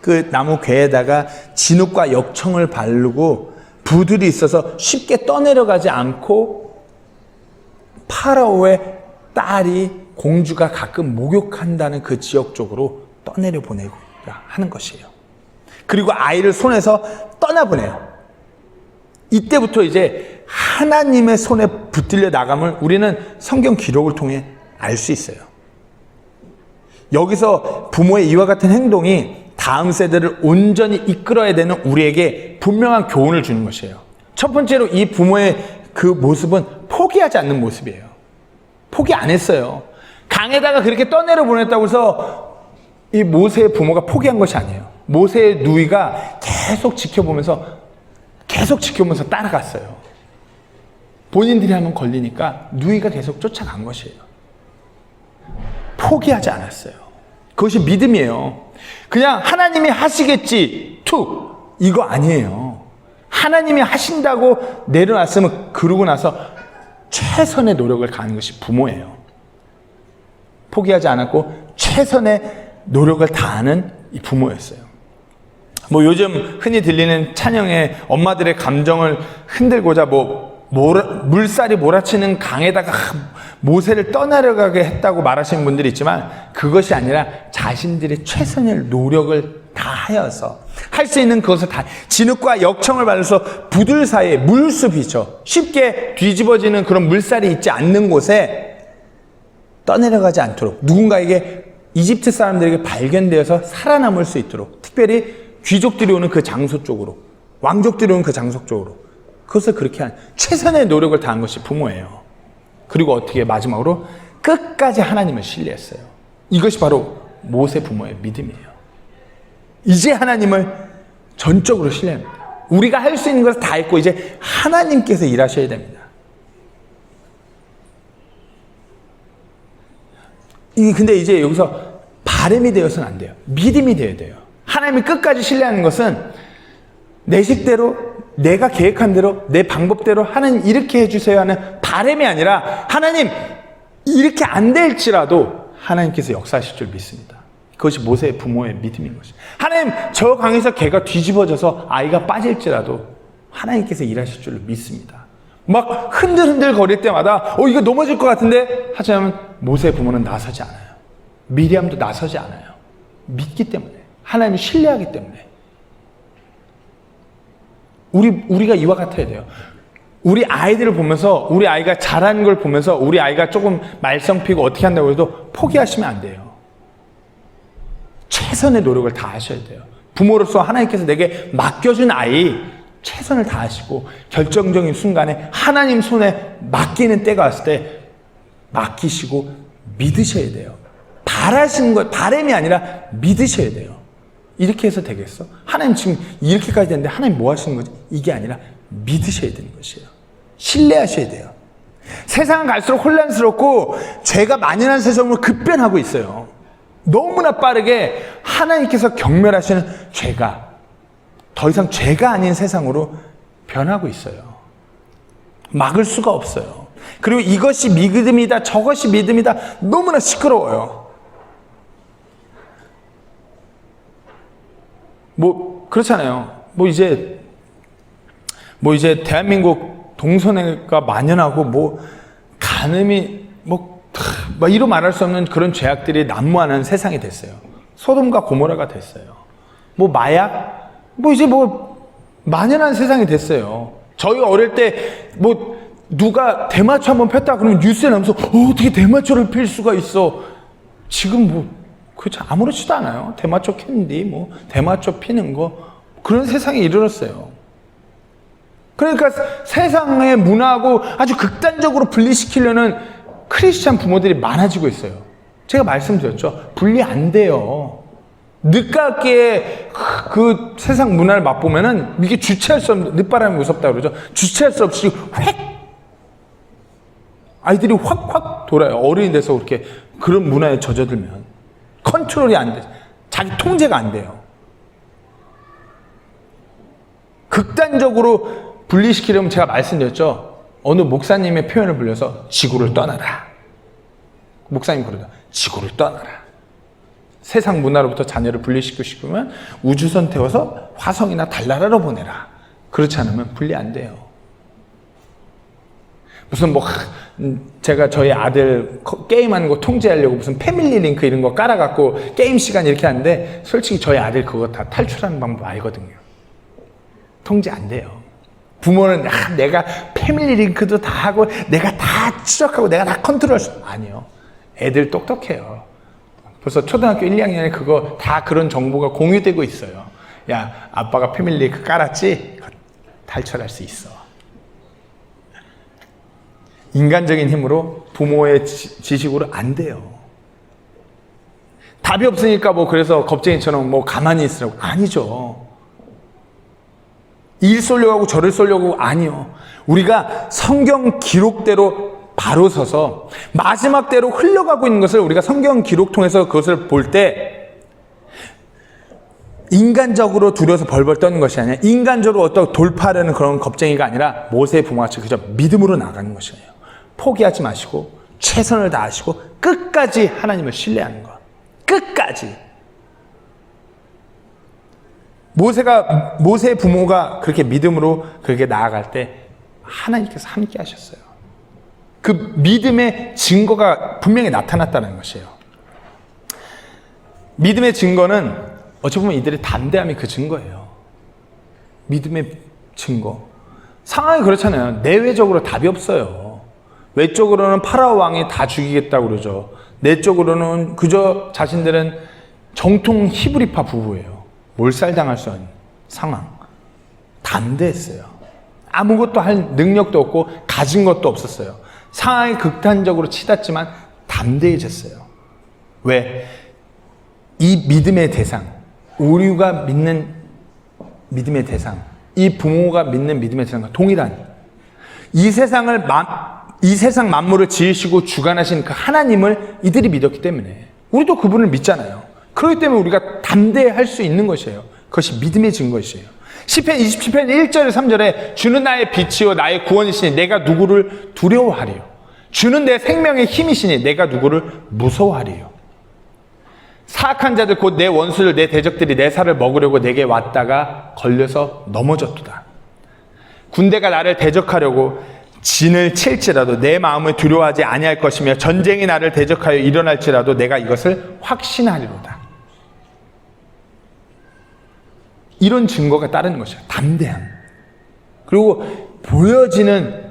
그 나무 궤에다가 진흙과 역청을 바르고 부들이 있어서 쉽게 떠내려가지 않고 파라오의 딸이 공주가 가끔 목욕한다는 그 지역 쪽으로 떠내려 보내고 하는 것이에요. 그리고 아이를 손에서 떠나보내요. 이때부터 이제 하나님의 손에 붙들려 나감을 우리는 성경 기록을 통해 알 수 있어요. 여기서 부모의 이와 같은 행동이 다음 세대를 온전히 이끌어야 되는 우리에게 분명한 교훈을 주는 것이에요. 첫 번째로 이 부모의 그 모습은 포기하지 않는 모습이에요. 포기 안 했어요. 강에다가 그렇게 떠내려 보냈다고 해서 이 모세의 부모가 포기한 것이 아니에요. 모세의 누이가 계속 지켜보면서 따라갔어요. 본인들이 하면 걸리니까 누이가 계속 쫓아간 것이에요. 포기하지 않았어요. 그것이 믿음이에요. 그냥 하나님이 하시겠지 툭 이거 아니에요. 하나님이 하신다고 내려놨으면 그러고 나서 최선의 노력을 가하는 것이 부모예요. 포기하지 않았고 최선의 노력을 다하는 이 부모였어요. 요즘 흔히 들리는 찬양에 엄마들의 감정을 흔들고자 물살이 몰아치는 강에다가 모세를 떠나려가게 했다고 말하시는 분들이 있지만 그것이 아니라 자신들의 최선의 노력을 다하여서 할 수 있는 그것을 다 진흙과 역청을 발라서 부들 사이에 물숲이죠. 쉽게 뒤집어지는 그런 물살이 있지 않는 곳에 떠내려가지 않도록 누군가에게 이집트 사람들에게 발견되어서 살아남을 수 있도록 특별히 귀족들이 오는 그 장소 쪽으로 왕족들이 오는 그 장소 쪽으로 그것을 그렇게 한 최선의 노력을 다한 것이 부모예요. 그리고 어떻게 마지막으로 끝까지 하나님을 신뢰했어요. 이것이 바로 모세 부모의 믿음이에요. 이제 하나님을 전적으로 신뢰합니다. 우리가 할 수 있는 것을 다 했고 이제 하나님께서 일하셔야 됩니다. 근데 이제 여기서 바람이 되어서는 안 돼요. 믿음이 되어야 돼요. 하나님을 끝까지 신뢰하는 것은 내 식대로 내가 계획한 대로 내 방법대로 하나님 이렇게 해주세요 하는 바람이 아니라 하나님 이렇게 안 될지라도 하나님께서 역사하실 줄 믿습니다. 그것이 모세의 부모의 믿음인 것이죠. 하나님 저 강에서 개가 뒤집어져서 아이가 빠질지라도 하나님께서 일하실 줄 믿습니다. 막 흔들흔들 거릴 때마다 이거 넘어질 것 같은데 하지만 모세의 부모는 나서지 않아요. 미리암도 나서지 않아요. 믿기 때문에 하나님을 신뢰하기 때문에 우리가 이와 같아야 돼요. 우리 아이들을 보면서 우리 아이가 잘하는 걸 보면서 우리 아이가 조금 말썽 피고 어떻게 한다고 해도 포기하시면 안 돼요. 최선의 노력을 다하셔야 돼요. 부모로서 하나님께서 내게 맡겨준 아이 최선을 다하시고 결정적인 순간에 하나님 손에 맡기는 때가 왔을 때 맡기시고 믿으셔야 돼요. 바라시는 것, 바람이 아니라 믿으셔야 돼요. 이렇게 해서 되겠어? 하나님 지금 이렇게까지 됐는데 하나님 뭐 하시는 거지? 이게 아니라 믿으셔야 되는 것이에요. 신뢰하셔야 돼요. 세상은 갈수록 혼란스럽고 죄가 만연한 세상으로 급변하고 있어요. 너무나 빠르게 하나님께서 경멸하시는 죄가 더 이상 죄가 아닌 세상으로 변하고 있어요. 막을 수가 없어요. 그리고 이것이 믿음이다, 저것이 믿음이다, 너무나 시끄러워요. 뭐 그렇잖아요. 뭐 이제 대한민국 동성애가 만연하고 뭐 간음이 막 이루 말할 수 없는 그런 죄악들이 난무하는 세상이 됐어요. 소돔과 고모라가 됐어요. 뭐 마약, 뭐 이제 뭐 만연한 세상이 됐어요. 저희 어릴 때 뭐 누가 대마초 한번 폈다 그러면 뉴스에 나오면서 어떻게 대마초를 필 수가 있어. 지금 뭐 그렇죠. 아무렇지도 않아요. 대마초 캔디, 뭐 대마초 피는 거 그런 세상에 이르렀어요. 그러니까 세상의 문화하고 아주 극단적으로 분리시키려는 크리스찬 부모들이 많아지고 있어요. 제가 말씀드렸죠. 분리 안 돼요. 늦깎이에 그 세상 문화를 맛보면은 이게 주체할 수 없는, 늦바람이 무섭다 그러죠. 주체할 수 없이 아이들이 확 돌아요. 어른이 돼서 그렇게 그런 문화에 젖어들면 컨트롤이 안 돼. 자기 통제가 안 돼요. 극단적으로 분리시키려면 제가 말씀드렸죠. 어느 목사님의 표현을 빌려서 지구를 떠나라. 목사님 그러죠. 지구를 떠나라. 세상 문화로부터 자녀를 분리시키고 싶으면 우주선 태워서 화성이나 달나라로 보내라. 그렇지 않으면 분리 안 돼요. 무슨 제가 저희 아들 게임하는 거 통제하려고 무슨 패밀리 링크 이런 거 깔아갖고 게임 시간 이렇게 하는데 솔직히 저희 아들 그거 다 탈출하는 방법 알거든요. 통제 안 돼요. 부모는 내가 패밀리 링크도 다 하고 내가 다 추적하고 내가 다 컨트롤할 수 아니요. 애들 똑똑해요. 벌써 초등학교 1, 2학년에 그거 다 그런 정보가 공유되고 있어요. 야, 아빠가 패밀리 링크 깔았지? 탈출할 수 있어. 인간적인 힘으로 부모의 지식으로 안 돼요. 답이 없으니까 그래서 겁쟁이처럼 가만히 있으라고. 아니죠. 일 쏠려고 하고 저를 쏠려고 하고 아니요. 우리가 성경 기록대로 바로 서서 마지막대로 흘러가고 있는 것을 우리가 성경 기록 통해서 그것을 볼 때 인간적으로 두려워서 벌벌 떠는 것이 아니라 인간적으로 어떤 돌파하려는 그런 겁쟁이가 아니라 모세의 부모같이 그저 믿음으로 나가는 것이에요. 포기하지 마시고 최선을 다하시고 끝까지 하나님을 신뢰하는 것. 끝까지. 모세의 부모가 그렇게 믿음으로 그렇게 나아갈 때 하나님께서 함께 하셨어요. 그 믿음의 증거가 분명히 나타났다는 것이에요. 믿음의 증거는 어찌 보면 이들의 담대함이 그 증거예요. 믿음의 증거. 상황이 그렇잖아요. 내외적으로 답이 없어요. 외적으로는 파라오 왕이 다 죽이겠다고 그러죠. 내적으로는 그저 자신들은 정통 히브리파 부부예요. 몰살당할 수 없는 상황. 담대했어요. 아무것도 할 능력도 없고 가진 것도 없었어요. 상황이 극단적으로 치닫지만 담대해졌어요. 왜? 이 믿음의 대상, 우리가 믿는 믿음의 대상, 이 부모가 믿는 믿음의 대상과 동일한 이 세상 만물을 지으시고 주관하신 그 하나님을 이들이 믿었기 때문에 우리도 그분을 믿잖아요. 그렇기 때문에 우리가 담대할 수 있는 것이에요. 그것이 믿음의 증거이시에요. 시편 27편 1절 3절에 주는 나의 빛이요 나의 구원이시니 내가 누구를 두려워하리요. 주는 내 생명의 힘이시니 내가 누구를 무서워하리요. 사악한 자들 곧 내 원수들 내 대적들이 내 살을 먹으려고 내게 왔다가 걸려서 넘어졌도다. 군대가 나를 대적하려고 진을 칠지라도 내 마음을 두려워하지 아니할 것이며 전쟁이 나를 대적하여 일어날지라도 내가 이것을 확신하리로다. 이런 증거가 따르는 것이에요. 담대함. 그리고 보여지는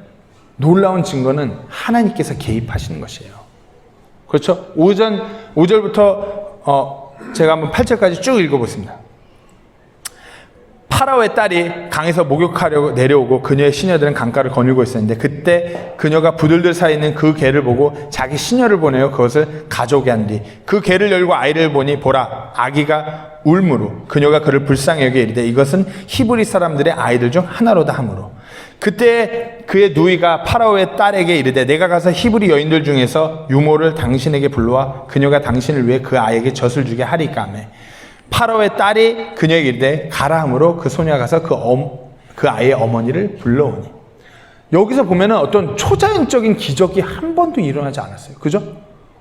놀라운 증거는 하나님께서 개입하시는 것이에요. 그렇죠? 5절부터 제가 한번 8절까지 쭉 읽어보겠습니다. 파라오의 딸이 강에서 목욕하려고 내려오고 그녀의 시녀들은 강가를 거닐고 있었는데 그때 그녀가 부들들 사 있는 그 개를 보고 자기 시녀를 보내어 그것을 가져오게 한 뒤 그 개를 열고 아이를 보니 보라 아기가 울므로 그녀가 그를 불쌍히 여겨 이르되 이것은 히브리 사람들의 아이들 중 하나로다 하므로 그때 그의 누이가 파라오의 딸에게 이르되 내가 가서 히브리 여인들 중에서 유모를 당신에게 불러와 그녀가 당신을 위해 그 아이에게 젖을 주게 하리까 하며 파라오의 딸이 그녀에게 이르되 가라 하므로 그 소녀가 가서 그 아이의 어머니를 불러오니. 여기서 보면은 어떤 초자연적인 기적이 한 번도 일어나지 않았어요. 그죠?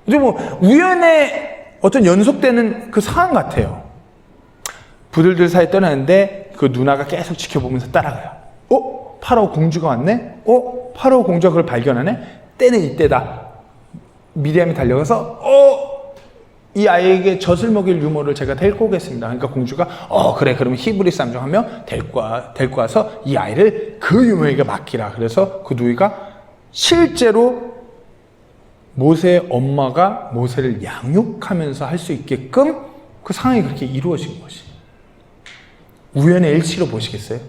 이제 우연의 어떤 연속되는 그 상황 같아요. 부들들 사이에 떠나는데 그 누나가 계속 지켜보면서 따라가요. 파라오 공주가 왔네? 파라오 공주가 그걸 발견하네? 때는 이때다. 미리암이 달려가서 이 아이에게 젖을 먹일 유모를 제가 데리고 오겠습니다. 그러니까 공주가 그래, 그러면 히브리 사람 중 한 명 데리고 와서 이 아이를 그 유모에게 맡기라. 그래서 그 누이가 실제로 모세의 엄마가 모세를 양육하면서 할 수 있게끔 그 상황이 그렇게 이루어진 것이. 우연의 일치로 보시겠어요?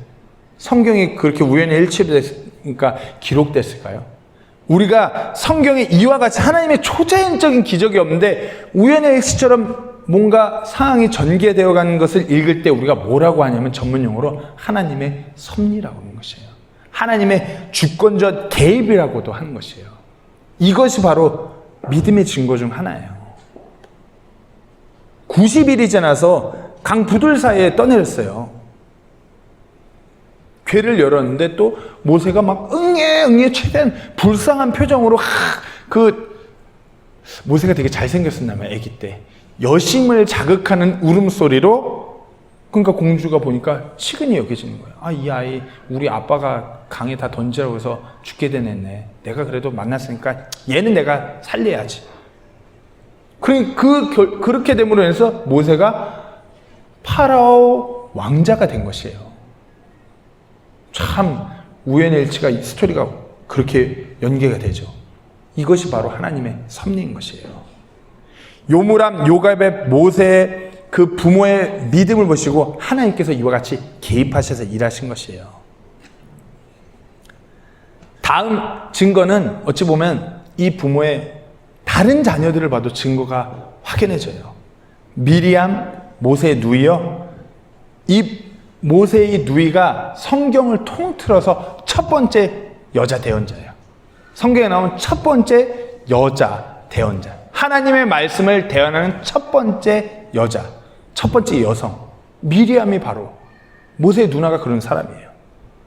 성경이 그렇게 우연의 일치로 그러니까 기록됐을까요? 우리가 성경에 이와 같이 하나님의 초자연적인 기적이 없는데 우연의 일치처럼 뭔가 상황이 전개되어 가는 것을 읽을 때 우리가 뭐라고 하냐면 전문용어로 하나님의 섭리라고 하는 것이에요. 하나님의 주권적 개입이라고도 하는 것이에요. 이것이 바로 믿음의 증거 중 하나예요. 90일이 지나서 강 부들 사이에 떠내렸어요. 괴를 열었는데 또 모세가 막 응애 최대한 불쌍한 표정으로 모세가 되게 잘생겼었나봐요. 아기 때 여심을 자극하는 울음소리로, 그러니까 공주가 보니까 치근히 여겨지는 거예요. 이 아이 우리 아빠가 강에 다 던지라고 해서 죽게 되냈네. 내가 그래도 만났으니까 얘는 내가 살려야지. 그렇게 됨으로 해서 모세가 파라오 왕자가 된 것이에요. 참 우연의 일치가, 이 스토리가 그렇게 연계가 되죠. 이것이 바로 하나님의 섭리인 것이에요. 요무람, 요갑의 모세의 그 부모의 믿음을 보시고 하나님께서 이와 같이 개입하셔서 일하신 것이에요. 다음 증거는 어찌 보면 이 부모의 다른 자녀들을 봐도 증거가 확연해져요. 미리암, 모세의 누이요. 이 모세의 누이가 성경을 통틀어서 첫 번째 여자 대언자예요. 성경에 나온 첫 번째 여자 대언자. 하나님의 말씀을 대언하는 첫 번째 여자, 첫 번째 여성. 미리암이 바로 모세의 누나가 그런 사람이에요.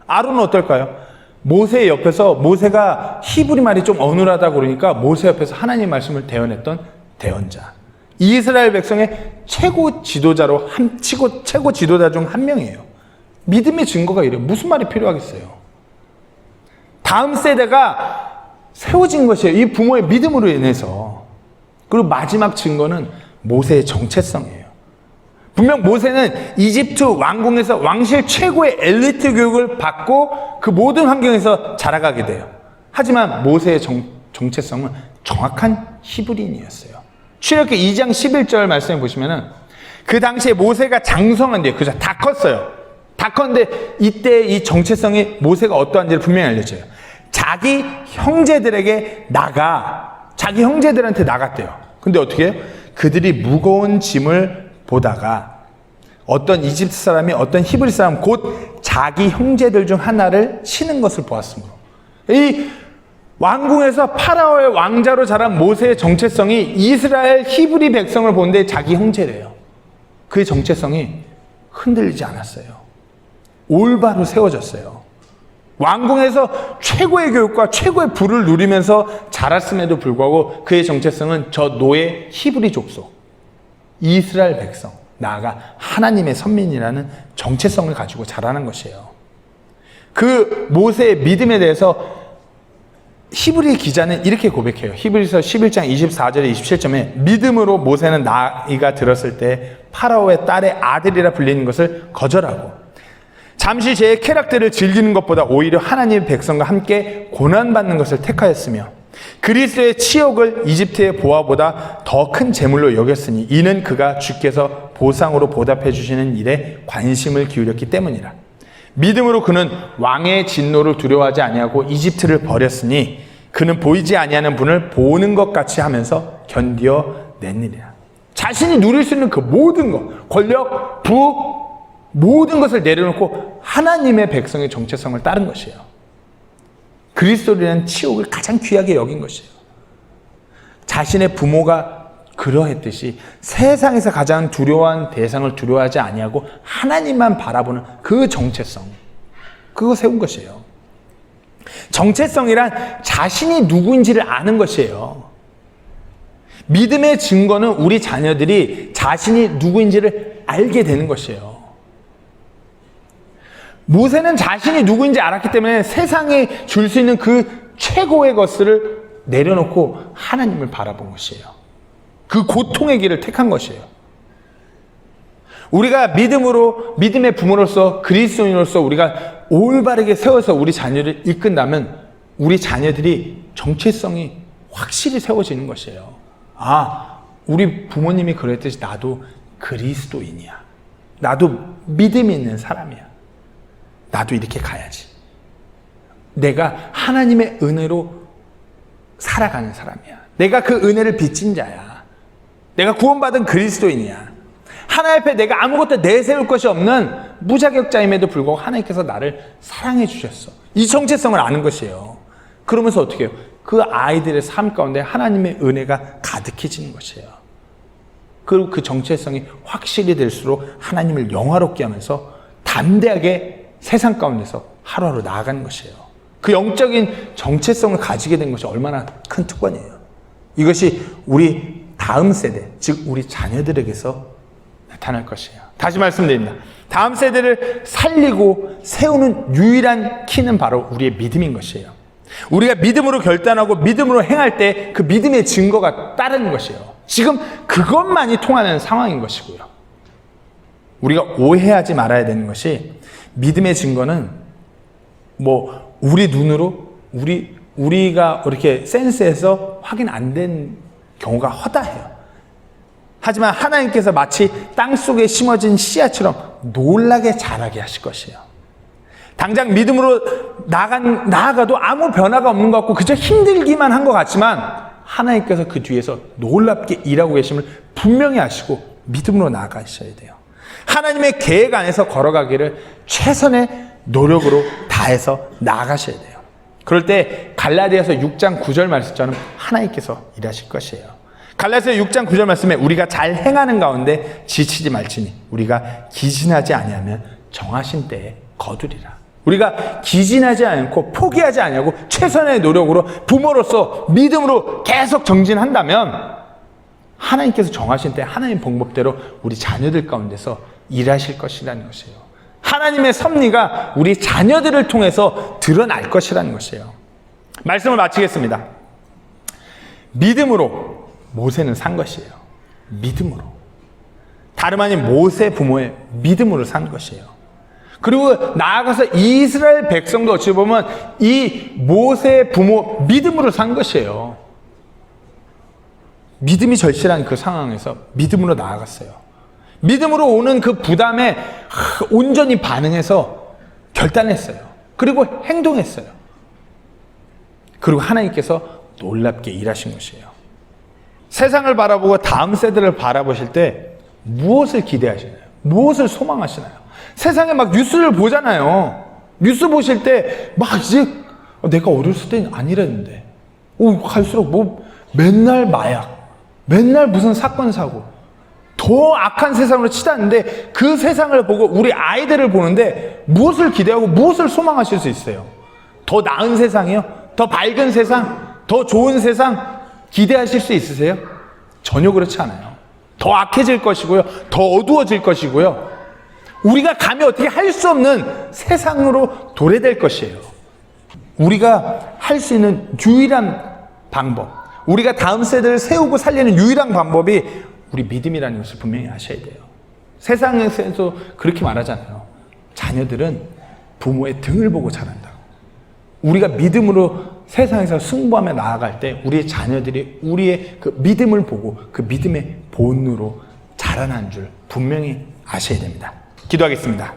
아론은 어떨까요? 모세 옆에서, 모세가 히브리 말이 좀 어눌하다고 그러니까 모세 옆에서 하나님의 말씀을 대언했던 대언자. 이스라엘 백성의 최고 지도자로 최고 지도자 중 한 명이에요. 믿음의 증거가 이래요. 무슨 말이 필요하겠어요? 다음 세대가 세워진 것이에요. 이 부모의 믿음으로 인해서. 그리고 마지막 증거는 모세의 정체성이에요. 분명 모세는 이집트 왕궁에서 왕실 최고의 엘리트 교육을 받고 그 모든 환경에서 자라가게 돼요. 하지만 모세의 정체성은 정확한 히브리인이었어요. 출애굽기 2장 11절 말씀해 보시면은 그 당시에 모세가 장성한데, 그죠? 다 컸어요. 다 컸는데 이때 이 정체성이 모세가 어떠한지를 분명히 알려줘요. 자기 형제들한테 나갔대요. 근데 어떻게 해요? 그들이 무거운 짐을 보다가 어떤 이집트 사람이 어떤 히브리 사람 곧 자기 형제들 중 하나를 치는 것을 보았으므로, 이 왕궁에서 파라오의 왕자로 자란 모세의 정체성이 이스라엘 히브리 백성을 보는데 자기 형제래요. 그의 정체성이 흔들리지 않았어요. 올바로 세워졌어요. 왕궁에서 최고의 교육과 최고의 부를 누리면서 자랐음에도 불구하고 그의 정체성은 저 노예 히브리 족속, 이스라엘 백성, 나아가 하나님의 선민이라는 정체성을 가지고 자라는 것이에요. 그 모세의 믿음에 대해서 히브리 기자는 이렇게 고백해요. 히브리서 11장 24절에 27절에 믿음으로 모세는 나이가 들었을 때 파라오의 딸의 아들이라 불리는 것을 거절하고 잠시 제 쾌락들을 즐기는 것보다 오히려 하나님의 백성과 함께 고난받는 것을 택하였으며 그리스도의 치욕을 이집트의 보화보다 더 큰 재물로 여겼으니 이는 그가 주께서 보상으로 보답해 주시는 일에 관심을 기울였기 때문이라. 믿음으로 그는 왕의 진노를 두려워하지 아니하고 이집트를 버렸으니 그는 보이지 아니하는 분을 보는 것 같이 하면서 견디어 냈느니라. 자신이 누릴 수 있는 그 모든 것, 권력, 부, 모든 것을 내려놓고 하나님의 백성의 정체성을 따른 것이에요. 그리스도라는 치욕을 가장 귀하게 여긴 것이에요. 자신의 부모가 그러했듯이 세상에서 가장 두려워한 대상을 두려워하지 아니하고 하나님만 바라보는 그 정체성, 그거 세운 것이에요. 정체성이란 자신이 누구인지를 아는 것이에요. 믿음의 증거는 우리 자녀들이 자신이 누구인지를 알게 되는 것이에요. 모세는 자신이 누구인지 알았기 때문에 세상에 줄 수 있는 그 최고의 것을 내려놓고 하나님을 바라본 것이에요. 그 고통의 길을 택한 것이에요. 우리가 믿음의 부모로서 그리스도인으로서 우리가 올바르게 세워서 우리 자녀를 이끈다면 우리 자녀들이 정체성이 확실히 세워지는 것이에요. 아, 우리 부모님이 그랬듯이 나도 그리스도인이야. 나도 믿음이 있는 사람이야. 나도 이렇게 가야지. 내가 하나님의 은혜로 살아가는 사람이야. 내가 그 은혜를 빚진 자야. 내가 구원받은 그리스도인이야. 하나님 앞에 내가 아무것도 내세울 것이 없는 무자격자임에도 불구하고 하나님께서 나를 사랑해 주셨어. 이 정체성을 아는 것이에요. 그러면서 어떻게 해요? 그 아이들의 삶 가운데 하나님의 은혜가 가득해지는 것이에요. 그리고 그 정체성이 확실히 될수록 하나님을 영화롭게 하면서 담대하게 세상 가운데서 하루하루 나아가는 것이에요. 그 영적인 정체성을 가지게 된 것이 얼마나 큰 특권이에요. 이것이 우리 다음 세대, 즉 우리 자녀들에게서 나타날 것이에요. 다시 말씀드립니다. 다음 세대를 살리고 세우는 유일한 키는 바로 우리의 믿음인 것이에요. 우리가 믿음으로 결단하고 믿음으로 행할 때 그 믿음의 증거가 따르는 것이에요. 지금 그것만이 통하는 상황인 것이고요. 우리가 오해하지 말아야 되는 것이 믿음의 증거는 뭐 우리 눈으로 우리가 이렇게 센스해서 확인 안 된 경우가 허다해요. 하지만 하나님께서 마치 땅속에 심어진 씨앗처럼 놀라게 자라게 하실 것이에요. 당장 믿음으로 나아가도 아무 변화가 없는 것 같고 그저 힘들기만 한 것 같지만 하나님께서 그 뒤에서 놀랍게 일하고 계심을 분명히 아시고 믿음으로 나아가셔야 돼요. 하나님의 계획 안에서 걸어가기를 최선의 노력으로 다해서 나아가셔야 돼요. 그럴 때 갈라디아서 6장 9절 말씀처럼 하나님께서 일하실 것이에요. 갈라디아서 6장 9절 말씀에 우리가 잘 행하는 가운데 지치지 말지니 우리가 기진하지 아니하면 정하신 때에 거두리라. 우리가 기진하지 않고 포기하지 아니하고 최선의 노력으로 부모로서 믿음으로 계속 정진한다면 하나님께서 정하신 때 하나님 방법대로 우리 자녀들 가운데서 일하실 것이라는 것이에요. 하나님의 섭리가 우리 자녀들을 통해서 드러날 것이라는 것이에요. 말씀을 마치겠습니다. 믿음으로 모세는 산 것이에요. 믿음으로. 다름 아닌 모세 부모의 믿음으로 산 것이에요. 그리고 나아가서 이스라엘 백성도 어찌 보면 이 모세 부모 믿음으로 산 것이에요. 믿음이 절실한 그 상황에서 믿음으로 나아갔어요. 믿음으로 오는 그 부담에 온전히 반응해서 결단했어요. 그리고 행동했어요. 그리고 하나님께서 놀랍게 일하신 것이에요. 세상을 바라보고 다음 세대를 바라보실 때 무엇을 기대하시나요? 무엇을 소망하시나요? 세상에 막 뉴스를 보잖아요. 뉴스 보실 때 막 이제 내가 어렸을 땐 아니랬는데 갈수록 뭐 맨날 마약, 맨날 무슨 사건 사고 더 악한 세상으로 치닫는데 그 세상을 보고 우리 아이들을 보는데 무엇을 기대하고 무엇을 소망하실 수 있어요? 더 나은 세상이요? 더 밝은 세상? 더 좋은 세상 기대하실 수 있으세요? 전혀 그렇지 않아요. 더 악해질 것이고요. 더 어두워질 것이고요. 우리가 감히 어떻게 할 수 없는 세상으로 도래될 것이에요. 우리가 할 수 있는 유일한 방법, 우리가 다음 세대를 세우고 살리는 유일한 방법이 우리 믿음이라는 것을 분명히 아셔야 돼요. 세상에서 그렇게 말하잖아요. 자녀들은 부모의 등을 보고 자란다고. 우리가 믿음으로 세상에서 승부하며 나아갈 때 우리의 자녀들이 우리의 그 믿음을 보고 그 믿음의 본으로 자라난 줄 분명히 아셔야 됩니다. 기도하겠습니다.